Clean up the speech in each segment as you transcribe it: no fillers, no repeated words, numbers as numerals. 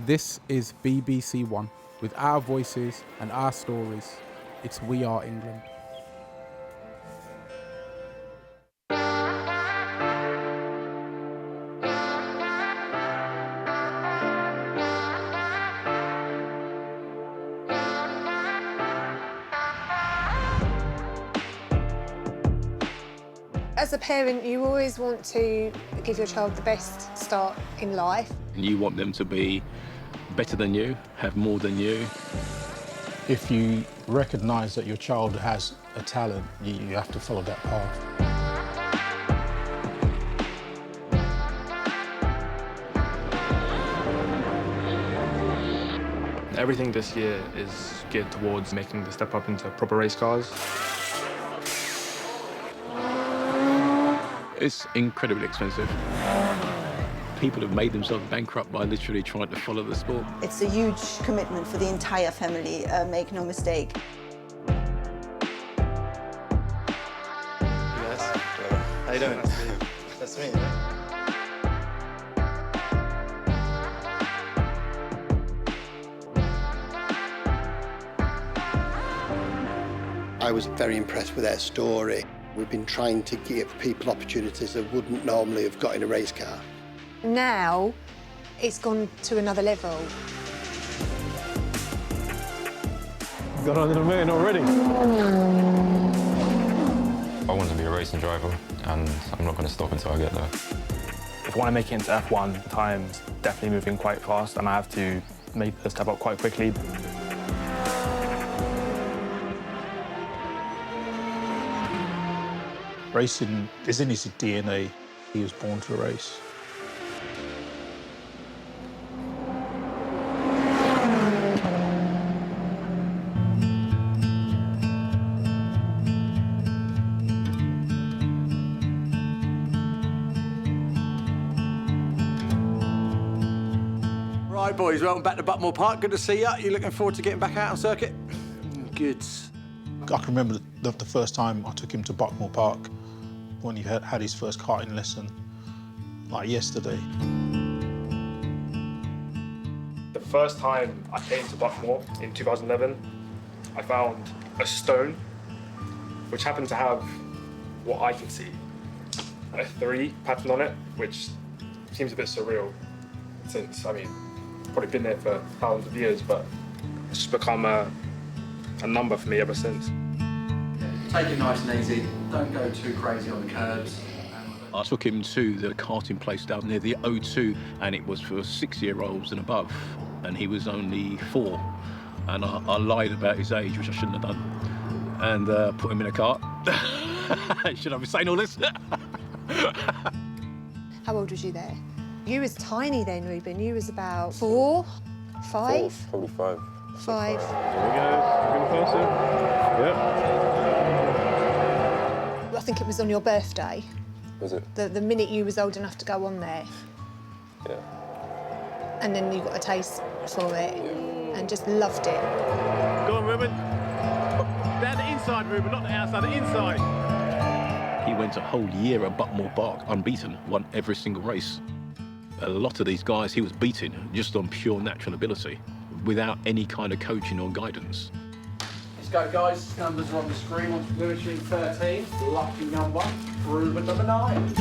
This is BBC One, with our voices and our stories. It's We Are England. As a parent, you always want to give your child the best start in life. You want them to be better than you, have more than you. If you recognise that your child has a talent, you have to follow that path. Everything this year is geared towards making the step up into proper race cars. It's incredibly expensive. People have made themselves bankrupt by literally trying to follow the sport. It's a huge commitment for the entire family, make no mistake. Yes. How you doing? That's me. I was very impressed with their story. We've been trying to give people opportunities that wouldn't normally have got in a race car. Now, it's gone to another level. Got under the moon already. I want to be a racing driver, and I'm not going to stop until I get there. If I want to make it into F1, time's definitely moving quite fast, and I have to make the step up quite quickly. Racing is in his DNA. He was born to race. Right, boys, welcome back to Buckmore Park. Good to see you. You looking forward to getting back out on circuit? Good. I can remember the first time I took him to Buckmore Park when he had his first karting lesson, like yesterday. The first time I came to Buckmore in 2011, I found a stone which happened to have what I can see, a 3 pattern on it, which seems a bit surreal since, I mean, probably been there for thousands of years, but it's just become a number for me ever since. Take it nice and easy, don't go too crazy on the curbs. I took him to the karting place down near the O2, and it was for 6-year-olds and above, and he was only 4. And I lied about his age, which I shouldn't have done, and put him in a cart. Should I be saying all this? How old was you there? You was tiny then, Ruben. You was about 4, 5? 4, probably 5. 5. Here we go. We're going to pass him. Yep. I think it was on your birthday. Was it? The minute you was old enough to go on there. Yeah. And then you got a taste for it and just loved it. Go on, Ruben. Down the inside, Ruben, not the outside, the inside. He went a whole year at Buckmore Park unbeaten, won every single race. A lot of these guys he was beating just on pure natural ability, without any kind of coaching or guidance. Let's go, guys. Numbers are on the screen. On Lewis 13, lucky number, Ruben number 9.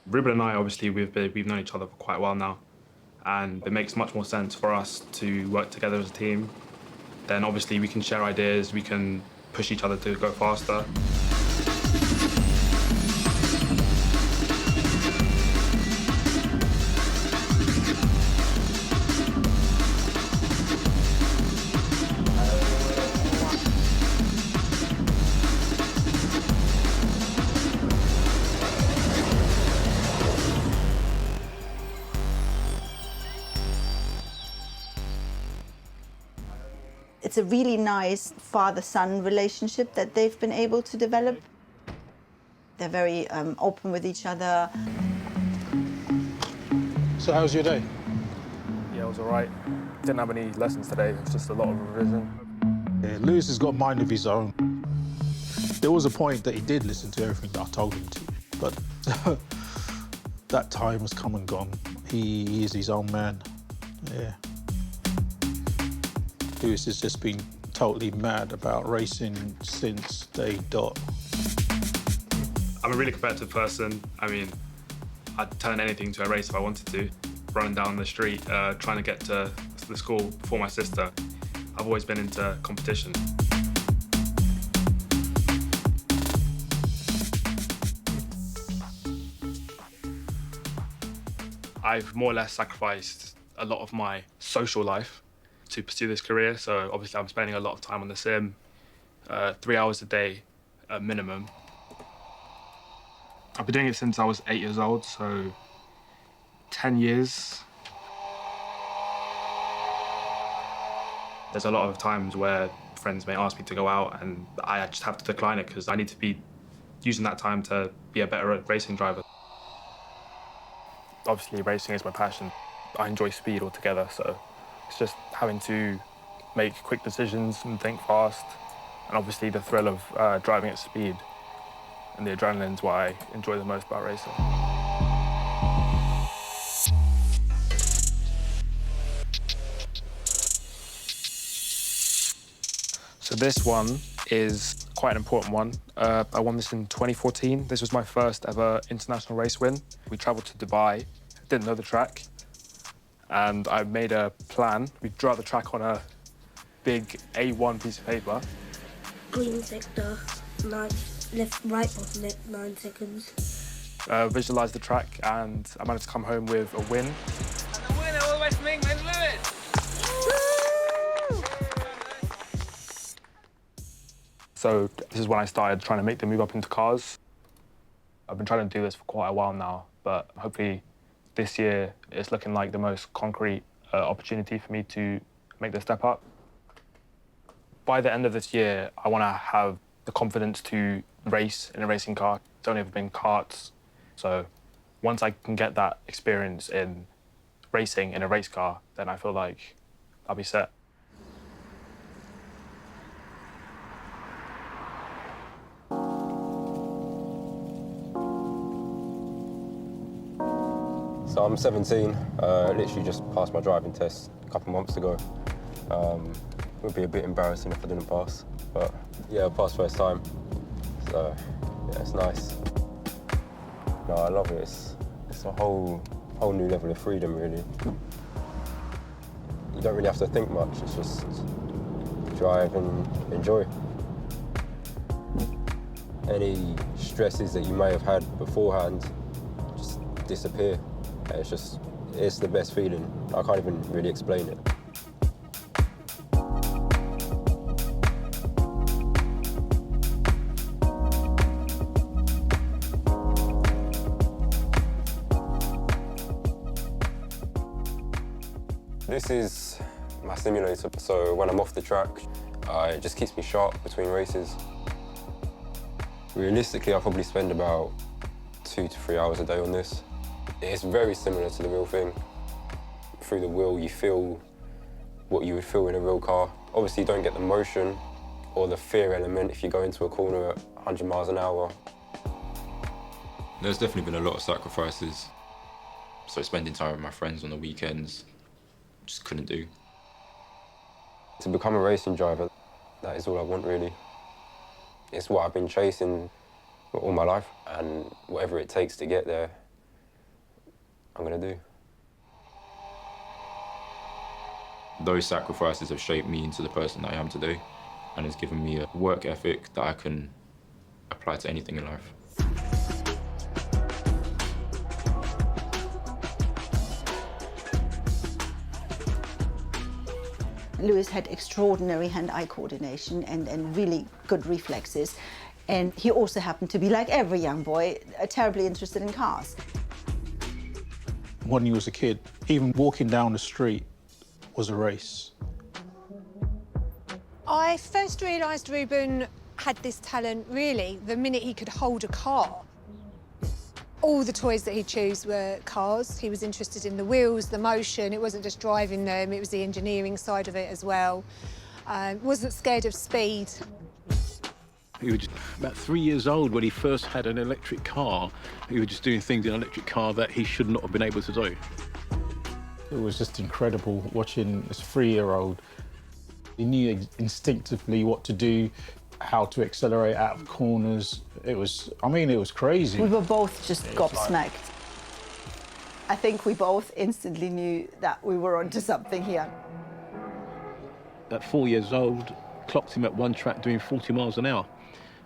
Ruben and I, obviously, we've known each other for quite a while now, and it makes much more sense for us to work together as a team. Then obviously we can share ideas, we can push each other to go faster. It's a really nice father-son relationship that they've been able to develop. They're very open with each other. So how was your day? Yeah, it was all right. Didn't have any lessons today, it was just a lot of revision. Yeah, Lewis has got a mind of his own. There was a point that he did listen to everything that I told him to, but that time has come and gone. He is his own man, yeah. Lewis has just been totally mad about racing since day dot. I'm a really competitive person. I mean, I'd turn anything to a race if I wanted to. Running down the street, trying to get to the school before my sister. I've always been into competition. I've more or less sacrificed a lot of my social life to pursue this career. So obviously I'm spending a lot of time on the sim, 3 hours a day at minimum. I've been doing it since I was 8 years old, so 10 years. There's a lot of times where friends may ask me to go out and I just have to decline it because I need to be using that time to be a better racing driver. Obviously, racing is my passion. I enjoy speed altogether, so it's just having to make quick decisions and think fast. And obviously the thrill of driving at speed and the adrenaline's what I enjoy the most about racing. So this one is quite an important one. I won this in 2014. This was my first ever international race win. We travelled to Dubai, didn't know the track, and I made a plan. We drew out the track on a big A1 piece of paper. Green sector, 9, left, right bottom left, 9 seconds. Visualised the track, and I managed to come home with a win. And the winner all the way from England, Lewis! So this is when I started trying to make the move up into cars. I've been trying to do this for quite a while now, but hopefully this year it's looking like the most concrete opportunity for me to make the step up. By the end of this year, I want to have the confidence to race in a racing car. It's only ever been karts. So once I can get that experience in racing in a race car, then I feel like I'll be set. So I'm 17, literally just passed my driving test a couple months ago. It would be a bit embarrassing if I didn't pass, but yeah, I passed first time, so yeah, it's nice. No, I love it. It's a whole new level of freedom, really. You don't really have to think much, it's just drive and enjoy. Any stresses that you may have had beforehand just disappear. It's the best feeling. I can't even really explain it. This is my simulator, so when I'm off the track, it just keeps me sharp between races. Realistically, I probably spend about 2 to 3 hours a day on this. It's very similar to the real thing. Through the wheel, you feel what you would feel in a real car. Obviously, you don't get the motion or the fear element if you go into a corner at 100 miles an hour. There's definitely been a lot of sacrifices. So spending time with my friends on the weekends, just couldn't do. To become a racing driver, that is all I want, really. It's what I've been chasing all my life, and whatever it takes to get there, I'm gonna do. Those sacrifices have shaped me into the person that I am today, and has given me a work ethic that I can apply to anything in life. Lewis had extraordinary hand-eye coordination and really good reflexes. And he also happened to be, like every young boy, terribly interested in cars. When he was a kid, even walking down the street was a race. I first realised Ruben had this talent, really, the minute he could hold a car. All the toys that he'd choose were cars. He was interested in the wheels, the motion. It wasn't just driving them, it was the engineering side of it as well. Wasn't scared of speed. He was just about 3 years old when he first had an electric car. He was just doing things in an electric car that he should not have been able to do. It was just incredible watching this 3-year-old. He knew instinctively what to do, how to accelerate out of corners. It was crazy. We were both just gobsmacked. I think we both instantly knew that we were onto something here. At 4 years old, clocked him at one track doing 40 miles an hour.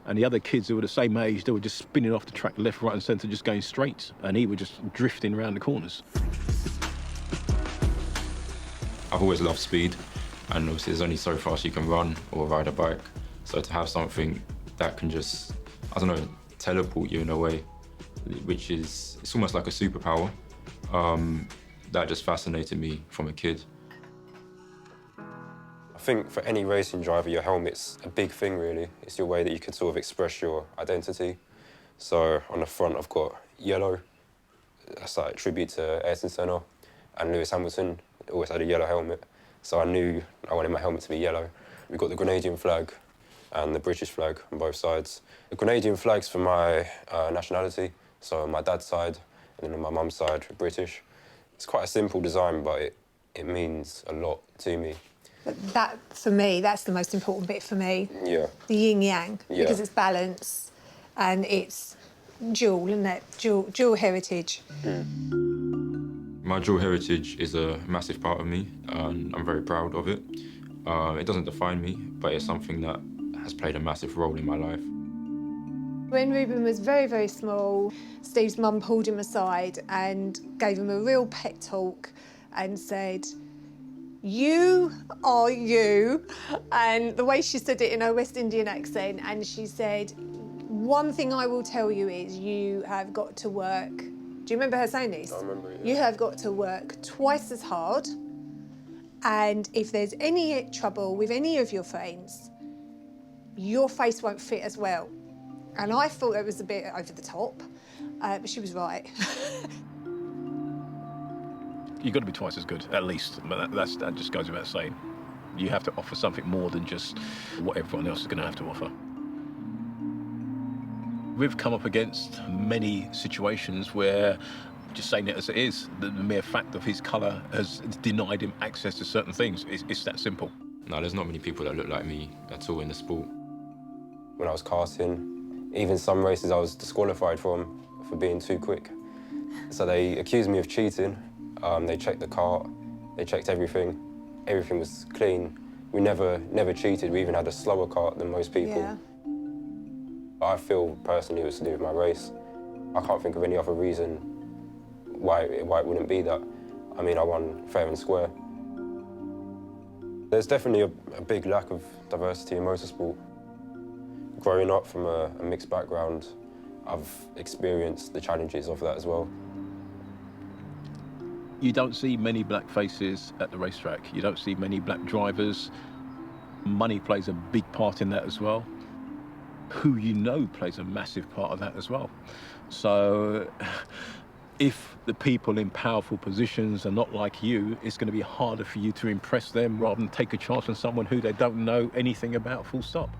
And the other kids who were the same age, they were just spinning off the track left, right and centre, just going straight. And he was just drifting around the corners. I've always loved speed, and obviously there's only so fast you can run or ride a bike. So to have something that can just, I don't know, teleport you in a way, which is, it's almost like a superpower, that just fascinated me from a kid. I think for any racing driver, your helmet's a big thing, really. It's your way that you can sort of express your identity. So on the front, I've got yellow. That's like a tribute to Ayrton Senna, and Lewis Hamilton always had a yellow helmet. So I knew I wanted my helmet to be yellow. We've got the Grenadian flag and the British flag on both sides. The Grenadian flag's for my nationality, so on my dad's side, and then on my mum's side, British. It's quite a simple design, but it means a lot to me. But that, for me, that's the most important bit for me. Yeah. The yin-yang, Yeah. because it's balance and it's dual, isn't it? Dual heritage. My dual heritage is a massive part of me, and I'm very proud of it. It doesn't define me, but it's something that has played a massive role in my life. When Ruben was very, very small, Steve's mum pulled him aside and gave him a real pep talk and said, "You are you." And the way she said it in her West Indian accent, and she said, "One thing I will tell you is you have got to work." Do you remember her saying this? I remember it, yeah. You have got to work twice as hard, and if there's any trouble with any of your friends, your face won't fit as well. And I thought it was a bit over the top, but she was right. You've got to be twice as good, at least. But that just goes without saying. You have to offer something more than just what everyone else is going to have to offer. We've come up against many situations where, just saying it as it is, the mere fact of his colour has denied him access to certain things. It's that simple. No, there's not many people that look like me at all in the sport. When I was karting, even some races I was disqualified from for being too quick. So they accused me of cheating. They checked the kart, they checked everything. Everything was clean. We never cheated. We even had a slower kart than most people. Yeah. I feel personally it was to do with my race. I can't think of any other reason why it wouldn't be that. I mean, I won fair and square. There's definitely a big lack of diversity in motorsport. Growing up from a mixed background, I've experienced the challenges of that as well. You don't see many black faces at the racetrack. You don't see many black drivers. Money plays a big part in that as well. Who you know plays a massive part of that as well. So if the people in powerful positions are not like you, it's going to be harder for you to impress them rather than take a chance on someone who they don't know anything about, full stop.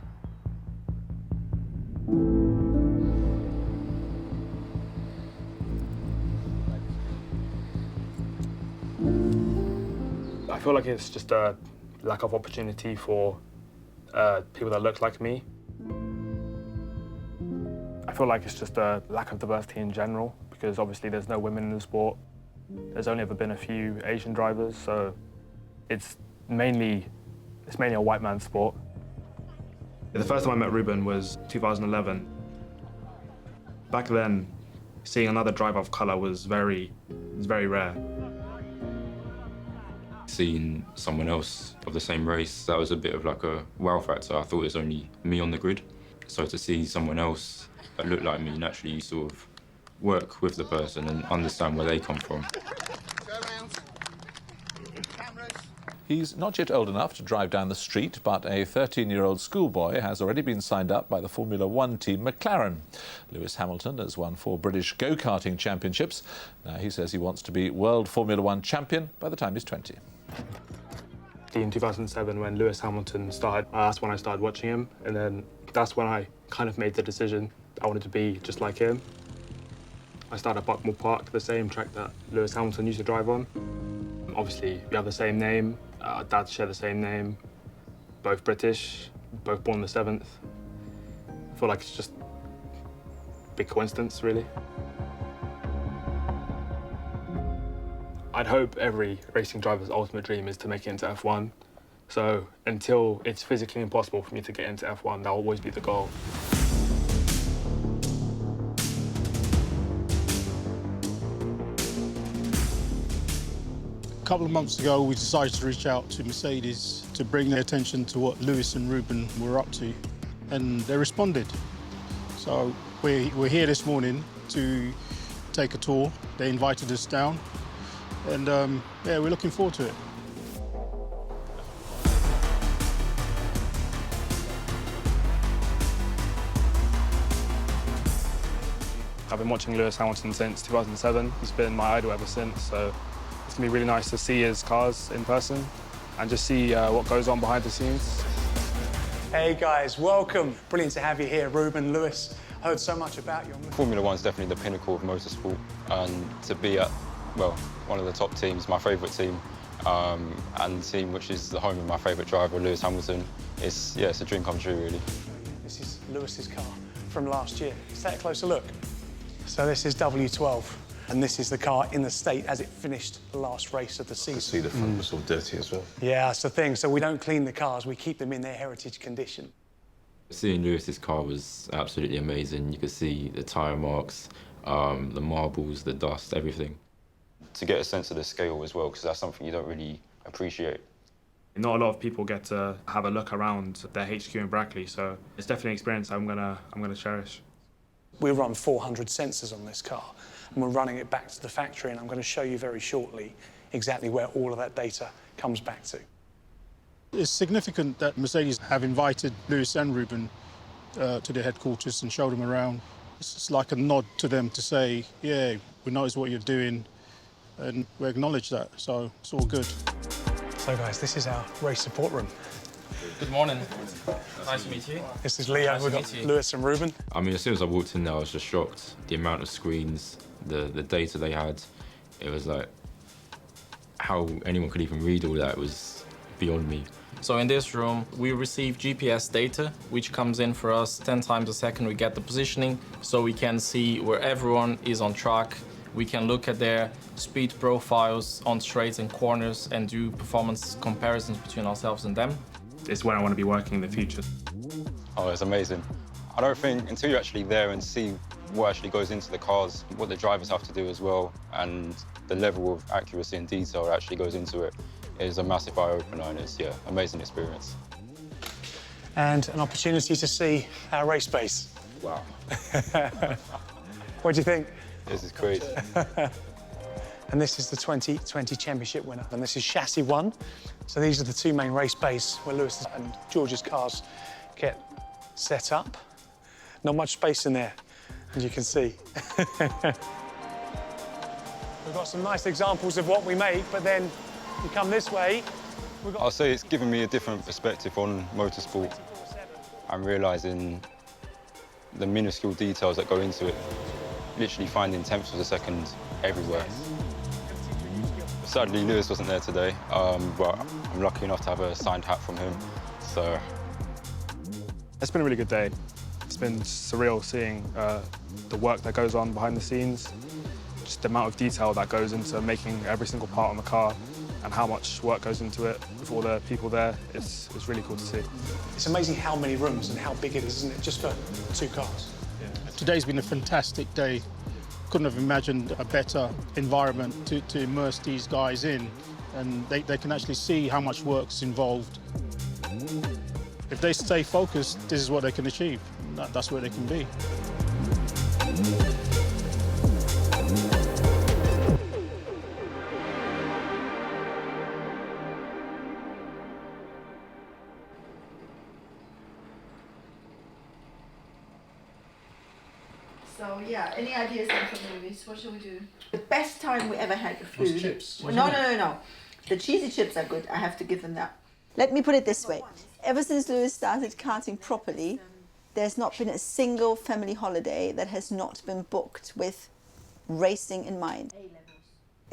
I feel like it's just a lack of opportunity for people that look like me. I feel like it's just a lack of diversity in general, because obviously there's no women in the sport. There's only ever been a few Asian drivers, so it's mainly a white man's sport. The first time I met Ruben was 2011. Back then, seeing another driver of colour was very rare. Seeing someone else of the same race, that was a bit of like a wow factor. I thought it was only me on the grid. So to see someone else that looked like me, naturally you sort of work with the person and understand where they come from. He's not yet old enough to drive down the street, but a 13-year-old schoolboy has already been signed up by the Formula One team McLaren. Lewis Hamilton has won 4 British go-karting championships. Now he says he wants to be World Formula One champion by the time he's 20. In 2007, when Lewis Hamilton started, that's when I started watching him, and then that's when I kind of made the decision I wanted to be just like him. I started at Buckmore Park, the same track that Lewis Hamilton used to drive on. Obviously, we have the same name, our dads share the same name, both British, both born the 7th. I feel like it's just a big coincidence, really. I'd hope every racing driver's ultimate dream is to make it into F1. So until it's physically impossible for me to get into F1, that'll always be the goal. A couple of months ago, we decided to reach out to Mercedes to bring their attention to what Lewis and Ruben were up to, and they responded. So we're here this morning to take a tour. They invited us down, and yeah, we're looking forward to it. I've been watching Lewis Hamilton since 2007. He's been my idol ever since, so it's gonna be really nice to see his cars in person and just see what goes on behind the scenes. Hey guys, welcome. Brilliant to have you here, Ruben, Lewis. Heard so much about you. Formula One's definitely the pinnacle of motorsport, and to be at, well, one of the top teams, my favourite team, and the team which is the home of my favourite driver, Lewis Hamilton, it's a dream come true, really. This is Lewis's car from last year. Let's take a closer look. So this is W12, and this is the car in the state as it finished the last race of the season. I see the front was all dirty as well. Yeah, that's the thing. So we don't clean the cars, we keep them in their heritage condition. Seeing Lewis's car was absolutely amazing. You could see the tyre marks, the marbles, the dust, everything. To get a sense of the scale as well, because that's something you don't really appreciate. Not a lot of people get to have a look around their HQ in Brackley, so it's definitely an experience I'm gonna cherish. We run 400 sensors on this car, and we're running it back to the factory, and I'm going to show you very shortly exactly where all of that data comes back to. It's significant that Mercedes have invited Lewis and Ruben to their headquarters and showed them around. It's just like a nod to them to say, yeah, we notice what you're doing, and we acknowledge that, so it's all good. So guys, this is our race support room. Good morning. Nice to meet you. This is Leo. We've got Lewis and Ruben. I mean, as soon as I walked in there, I was just shocked. The amount of screens, the data they had, it was like, how anyone could even read all that was beyond me. So in this room, we receive GPS data, which comes in for us 10 times a second. We get the positioning, so we can see where everyone is on track. We can look at their speed profiles on straights and corners and do performance comparisons between ourselves and them. It's where I want to be working in the future. Oh, it's amazing. I don't think until you're actually there and see what actually goes into the cars, what the drivers have to do as well, and the level of accuracy and detail that actually goes into it, is a massive eye-opener, and it's, yeah, amazing experience. And an opportunity to see our race base. Wow. What do you think? This is crazy. And this is the 2020 championship winner. And this is chassis 1. So these are the 2 main race bays where Lewis and George's cars get set up. Not much space in there, as you can see. We've got some nice examples of what we make, but then you come this way, we've got... I'll say it's given me a different perspective on motorsport. I'm realising the minuscule details that go into it. Literally finding tenths of a second everywhere. Sadly, Lewis wasn't there today, but I'm lucky enough to have a signed hat from him, so... It's been a really good day. It's been surreal seeing the work that goes on behind the scenes, just the amount of detail that goes into making every single part on the car and how much work goes into it with all the people there. It's really cool to see. It's amazing how many rooms and how big it is, isn't it, just for 2 cars? Yeah. Today's been a fantastic day. Couldn't have imagined a better environment to immerse these guys in, and they can actually see how much work's involved. If they stay focused, this is what they can achieve. That's where they can be. So yeah, any ideas then for movies? What shall we do? The best time we ever had with food. Those chips. No. The cheesy chips are good. I have to give them that. Let me put it this way. Ever since Lewis started karting properly, there's not been a single family holiday that has not been booked with racing in mind.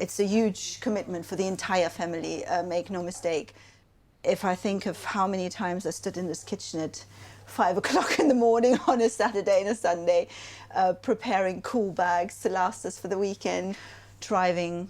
It's a huge commitment for the entire family, make no mistake. If I think of how many times I stood in this kitchen at 5 o'clock in the morning on a Saturday and a Sunday, preparing cool bags to last us for the weekend, driving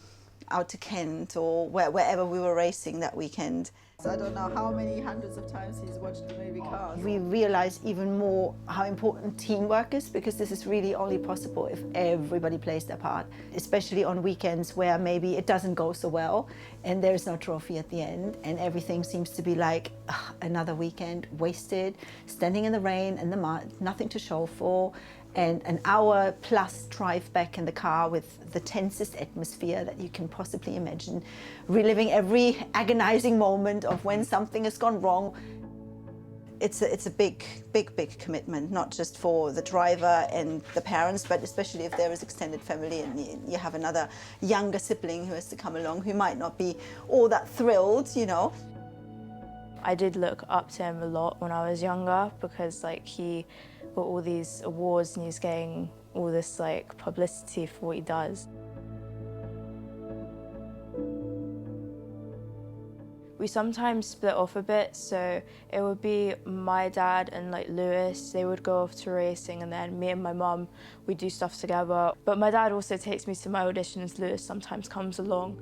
out to Kent or wherever we were racing that weekend. So I don't know how many hundreds of times he's watched the movie Cars. We realise even more how important teamwork is, because this is really only possible if everybody plays their part, especially on weekends where maybe it doesn't go so well and there's no trophy at the end and everything seems to be like another weekend wasted, standing in the rain and the mud, nothing to show for, and an hour plus drive back in the car with the tensest atmosphere that you can possibly imagine, reliving every agonizing moment of when something has gone wrong. It's a big commitment, not just for the driver and the parents, but especially if there is extended family and you have another younger sibling who has to come along who might not be all that thrilled, you know. I did look up to him a lot when I was younger, because like he got all these awards and he's getting all this like publicity for what he does. We sometimes split off a bit, so it would be my dad and like Lewis, they would go off to racing, and then me and my mum, we do stuff together. But my dad also takes me to my auditions. Lewis sometimes comes along.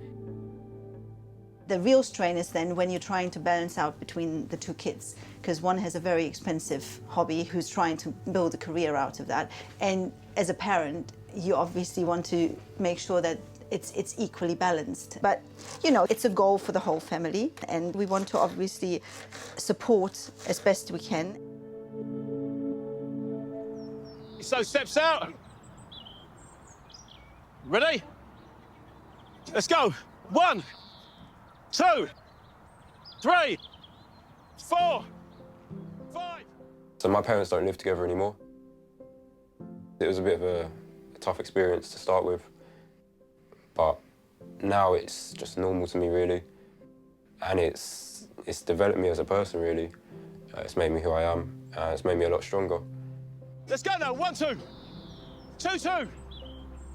The real strain is then when you're trying to balance out between the two kids, because one has a very expensive hobby who's trying to build a career out of that. And as a parent, you obviously want to make sure that it's equally balanced. But, you know, it's a goal for the whole family, and we want to obviously support as best we can. So steps out. Ready? Let's go. 1, 2, 3, 4, 5. So my parents don't live together anymore. It was a bit of a tough experience to start with, but now it's just normal to me, really. And it's developed me as a person, really. It's made me who I am. It's made me a lot stronger. Let's go now. 1, 2, 2, 2,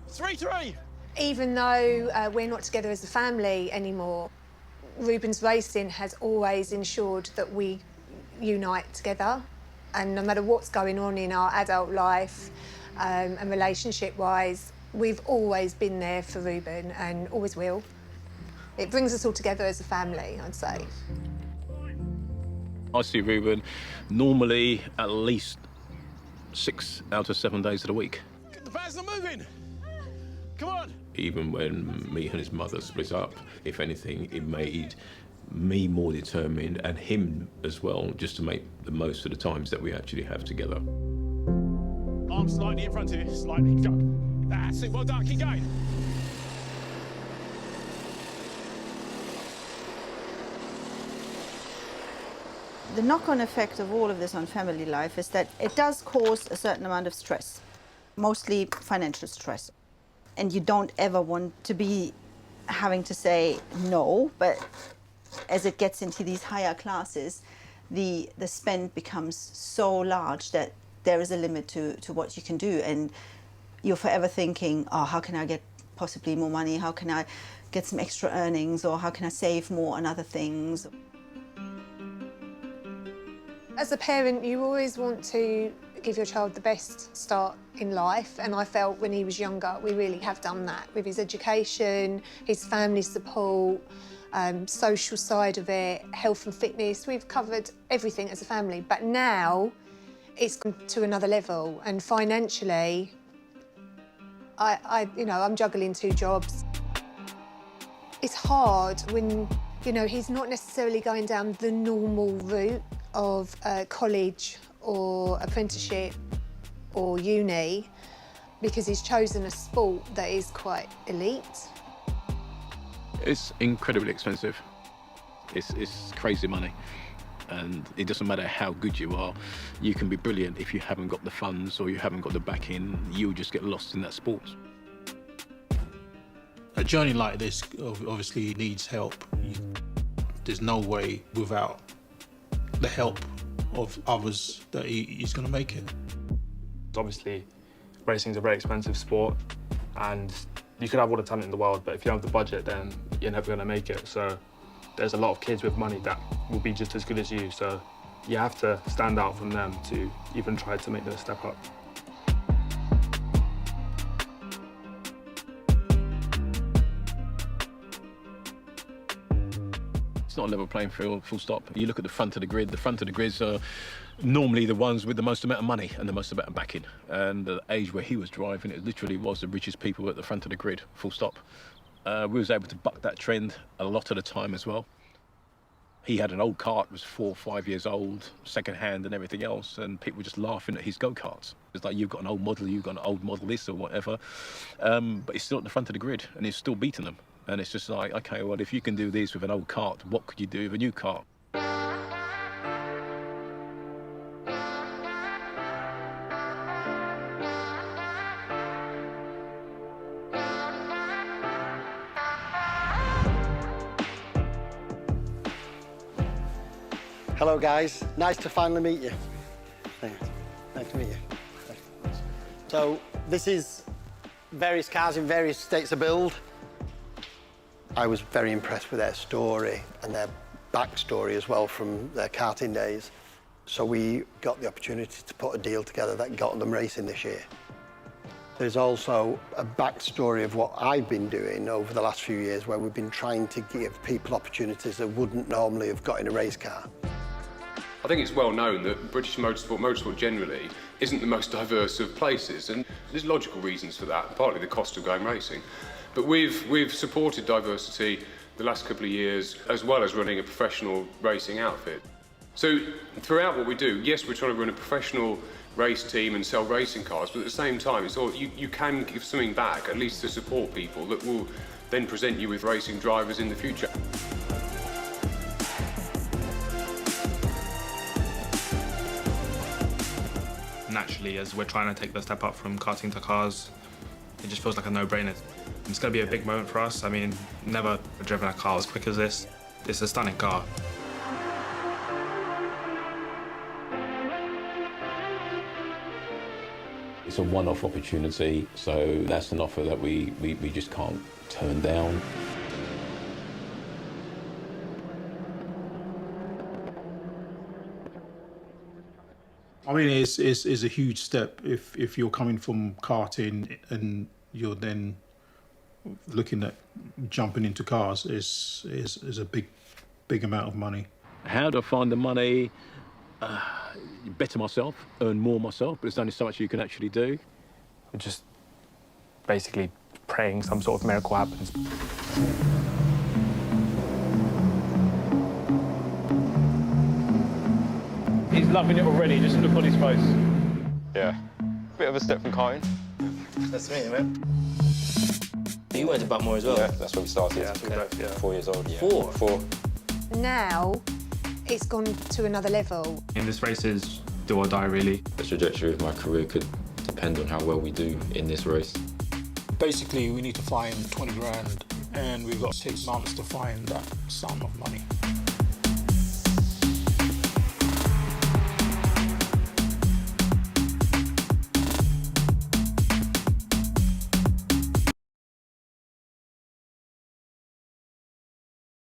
3, 3. Even though we're not together as a family anymore, Ruben's racing has always ensured that we unite together, and no matter what's going on in our adult life and relationship-wise, we've always been there for Ruben and always will. It brings us all together as a family, I'd say. I see Ruben normally at least 6 out of 7 days of the week. The van's not moving. Come on. Even when me and his mother split up, if anything, it made me more determined, and him as well, just to make the most of the times that we actually have together. Arm slightly in front of you, slightly, go. That's it, well done, keep going. The knock-on effect of all of this on family life is that it does cause a certain amount of stress, mostly financial stress. And you don't ever want to be having to say no, but as it gets into these higher classes, the spend becomes so large that there is a limit to what you can do. And you're forever thinking, oh, how can I get possibly more money? How can I get some extra earnings? Or how can I save more on other things? As a parent, you always want to give your child the best start in life, and I felt when he was younger we really have done that with his education, his family support, social side of it, health and fitness. We've covered everything as a family, but now it's gone to another level, and financially I'm juggling 2 jobs. It's hard when he's not necessarily going down the normal route of college or apprenticeship or uni, because he's chosen a sport that is quite elite. It's incredibly expensive. It's crazy money. And it doesn't matter how good you are, you can be brilliant. If you haven't got the funds or you haven't got the backing, you'll just get lost in that sport. A journey like this obviously needs help. There's no way without the help of others that he's going to make it. Obviously, racing is a very expensive sport, and you could have all the talent in the world, but if you don't have the budget, then you're never going to make it. So there's a lot of kids with money that will be just as good as you, so you have to stand out from them to even try to make the step up. It's not a level playing field, full stop. You look at the front of the grid. The front of the grids are normally the ones with the most amount of money and the most amount of backing. And the age where he was driving, it literally was the richest people at the front of the grid, full stop. We was able to buck that trend a lot of the time as well. He had an old kart, was 4 or 5 years old, second hand and everything else, and people were just laughing at his go-karts. It's like, you've got an old model, you've got an old model this or whatever, but he's still at the front of the grid and he's still beating them. And it's just like, okay, well, if you can do this with an old kart, what could you do with a new kart? Hello guys, nice to finally meet you. Nice to meet you. So this is various cars in various states of build. I was very impressed with their story and their backstory as well from their karting days. So we got the opportunity to put a deal together that got them racing this year. There's also a backstory of what I've been doing over the last few years where we've been trying to give people opportunities that wouldn't normally have got in a race car. I think it's well known that British motorsport generally, isn't the most diverse of places, and there's logical reasons for that, partly the cost of going racing. But we've supported diversity the last couple of years, as well as running a professional racing outfit. So throughout what we do, yes, we're trying to run a professional race team and sell racing cars, but at the same time, it's all, you can give something back, at least to support people that will then present you with racing drivers in the future. Naturally, as we're trying to take the step up from karting to cars, it just feels like a no-brainer. It's going to be a big moment for us. I mean, never driven a car as quick as this. It's a stunning car. It's a one-off opportunity, so that's an offer that we just can't turn down. I mean, it's a huge step if you're coming from karting and you're then looking at jumping into cars. Is a big amount of money. How do I find the money? Better myself, earn more myself, but there's only so much you can actually do. We're just basically praying some sort of miracle happens. He's loving it already, just look on his face. Yeah. Bit of a step from karting. Nice to meet you, man. You went to Buckmore as well? Yeah, that's where we started. Yeah. 4 years old. Yeah. Four? Now, it's gone to another level. And this race is do or die, really. The trajectory of my career could depend on how well we do in this race. Basically, we need to find 20 grand, and we've got 6 months to find that sum of money.